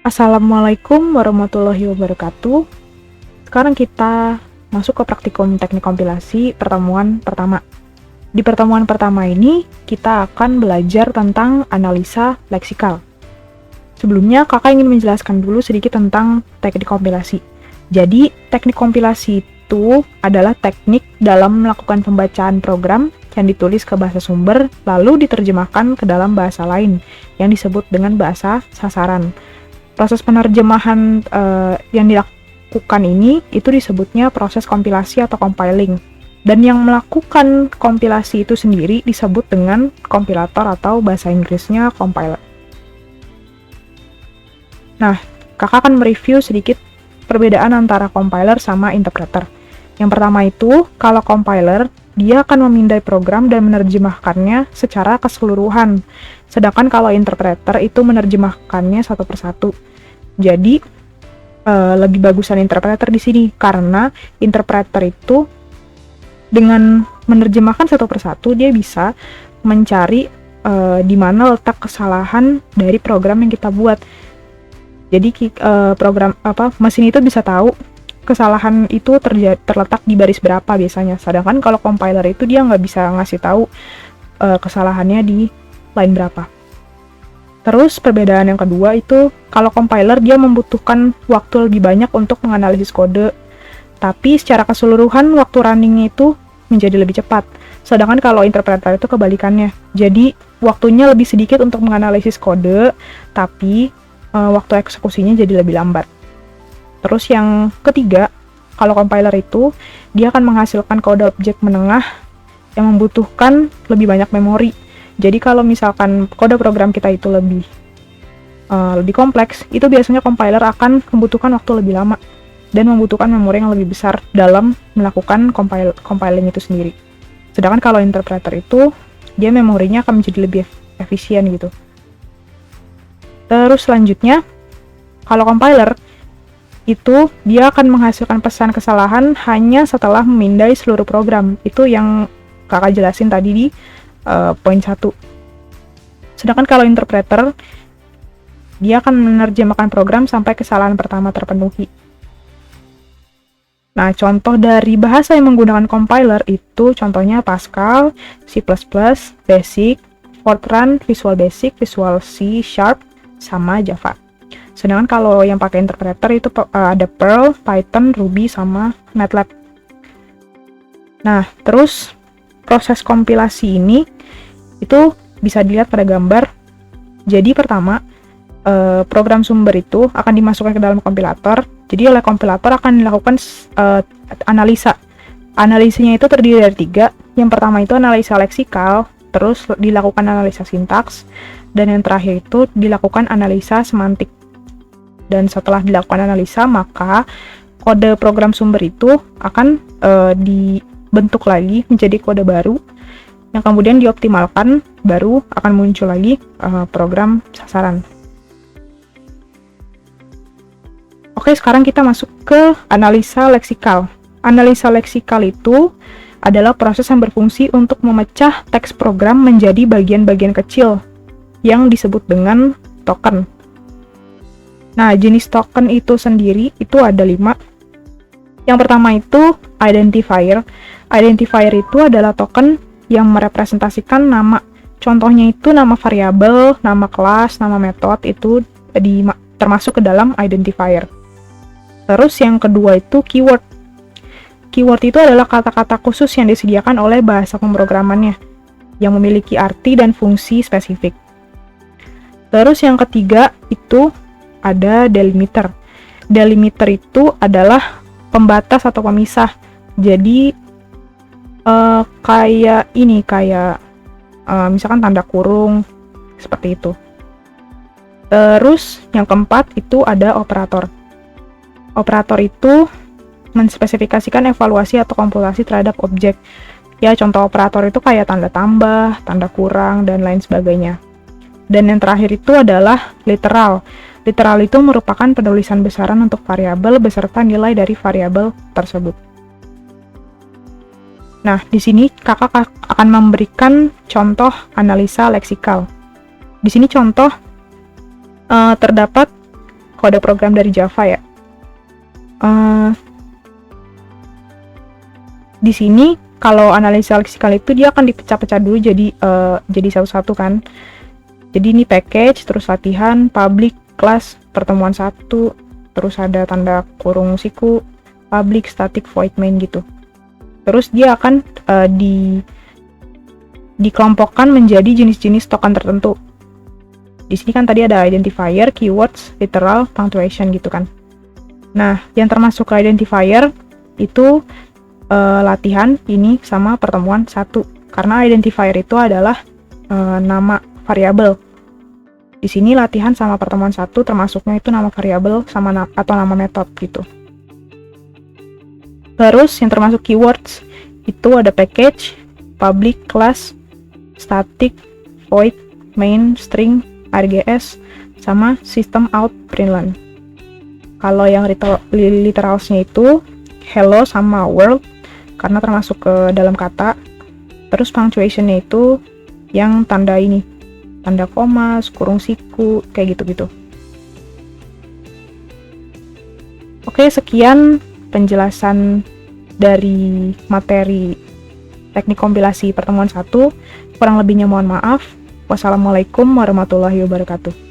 Assalamualaikum warahmatullahi wabarakatuh. Sekarang kita masuk ke praktikum teknik kompilasi pertemuan pertama. Di pertemuan pertama ini, kita akan belajar tentang analisa leksikal. Sebelumnya, kakak ingin menjelaskan dulu sedikit tentang teknik kompilasi. Jadi, teknik kompilasi itu adalah teknik dalam melakukan pembacaan program yang ditulis ke bahasa sumber, lalu diterjemahkan ke dalam bahasa lain, yang disebut dengan bahasa sasaran. Proses penerjemahan yang dilakukan ini itu disebutnya proses kompilasi atau compiling. Dan yang melakukan kompilasi itu sendiri disebut dengan kompilator atau bahasa Inggrisnya compiler. Nah, kakak akan mereview sedikit perbedaan antara compiler sama interpreter. Yang pertama itu, kalau compiler, dia akan memindai program dan menerjemahkannya secara keseluruhan. Sedangkan kalau interpreter itu menerjemahkannya satu persatu. Jadi, lebih bagusan interpreter di sini karena interpreter itu dengan menerjemahkan satu persatu dia bisa mencari di mana letak kesalahan dari program yang kita buat. Jadi mesin itu bisa tahu kesalahan itu terletak di baris berapa biasanya. Sedangkan kalau compiler itu dia nggak bisa ngasih tahu kesalahannya di line berapa. Terus perbedaan yang kedua itu, kalau compiler dia membutuhkan waktu lebih banyak untuk menganalisis kode, tapi secara keseluruhan waktu runningnya itu menjadi lebih cepat. Sedangkan kalau interpreter itu kebalikannya. Jadi waktunya lebih sedikit untuk menganalisis kode, tapi waktu eksekusinya jadi lebih lambat. Terus yang ketiga, kalau compiler itu dia akan menghasilkan kode objek menengah yang membutuhkan lebih banyak memori. Jadi kalau misalkan kode program kita itu lebih kompleks, itu biasanya compiler akan membutuhkan waktu lebih lama dan membutuhkan memori yang lebih besar dalam melakukan compiling itu sendiri. Sedangkan kalau interpreter itu, dia memorinya akan menjadi lebih efisien gitu. Terus selanjutnya, kalau compiler, itu dia akan menghasilkan pesan kesalahan hanya setelah memindai seluruh program. Itu yang kakak jelasin tadi di poin 1. Sedangkan kalau interpreter, dia akan menerjemahkan program sampai kesalahan pertama terpenuhi. Nah, contoh dari bahasa yang menggunakan compiler itu contohnya Pascal, C++, Basic, Fortran, Visual Basic, Visual C Sharp, sama Java. Sedangkan kalau yang pakai interpreter itu ada Perl, Python, Ruby, sama MATLAB. Nah, terus proses kompilasi ini itu bisa dilihat pada gambar. Jadi pertama, program sumber itu akan dimasukkan ke dalam kompilator. Jadi oleh kompilator akan dilakukan analisa. Analisanya itu terdiri dari 3. Yang pertama itu analisa leksikal, terus dilakukan analisa sintaks, dan yang terakhir itu dilakukan analisa semantik. Dan setelah dilakukan analisa, maka kode program sumber itu akan dibentuk lagi menjadi kode baru yang kemudian dioptimalkan, baru akan muncul lagi program sasaran. Oke, sekarang kita masuk ke analisa leksikal. Analisa leksikal itu adalah proses yang berfungsi untuk memecah teks program menjadi bagian-bagian kecil yang disebut dengan token. Nah, jenis token itu sendiri itu ada 5. Yang pertama itu identifier. Identifier itu adalah token yang merepresentasikan nama. Contohnya itu nama variabel, nama kelas, nama metode itu termasuk ke dalam identifier. Terus yang kedua itu keyword. Keyword itu adalah kata-kata khusus yang disediakan oleh bahasa pemrogramannya yang memiliki arti dan fungsi spesifik. Terus yang ketiga itu ada delimiter. Delimiter itu adalah pembatas atau pemisah. Jadi misalkan tanda kurung seperti itu. Terus yang keempat itu ada operator. Operator itu menspesifikasikan evaluasi atau komputasi terhadap objek. Ya, contoh operator itu kayak tanda tambah, tanda kurang, dan lain sebagainya. Dan yang terakhir itu adalah literal. Literal itu merupakan penulisan besaran untuk variabel beserta nilai dari variabel tersebut. Nah, di sini kakak akan memberikan contoh analisa leksikal. Di sini contoh terdapat kode program dari Java ya. Di sini kalau analisa leksikal itu dia akan dipecah-pecah dulu jadi satu-satu kan. Jadi ini package, terus latihan, public, class, pertemuan 1, terus ada tanda kurung siku, public, static, void, main gitu. Terus dia akan dikelompokkan menjadi jenis-jenis token tertentu. Di sini kan tadi ada identifier, keywords, literal, punctuation gitu kan. Nah, yang termasuk ke identifier itu latihan ini sama pertemuan 1. Karena identifier itu adalah nama variabel. Di sini latihan sama pertemuan 1 termasuknya itu nama variabel sama atau nama metode gitu. Terus yang termasuk keywords itu ada package, public, class, static, void, main, string, args, sama system out, println. Kalau yang literalsnya itu hello sama world karena termasuk ke dalam kata. Terus punctuationnya itu yang tanda ini, tanda koma, kurung siku, kayak gitu-gitu. Oke, sekian penjelasan dari materi teknik kompilasi pertemuan 1. Kurang lebihnya mohon maaf. Wassalamualaikum warahmatullahi wabarakatuh.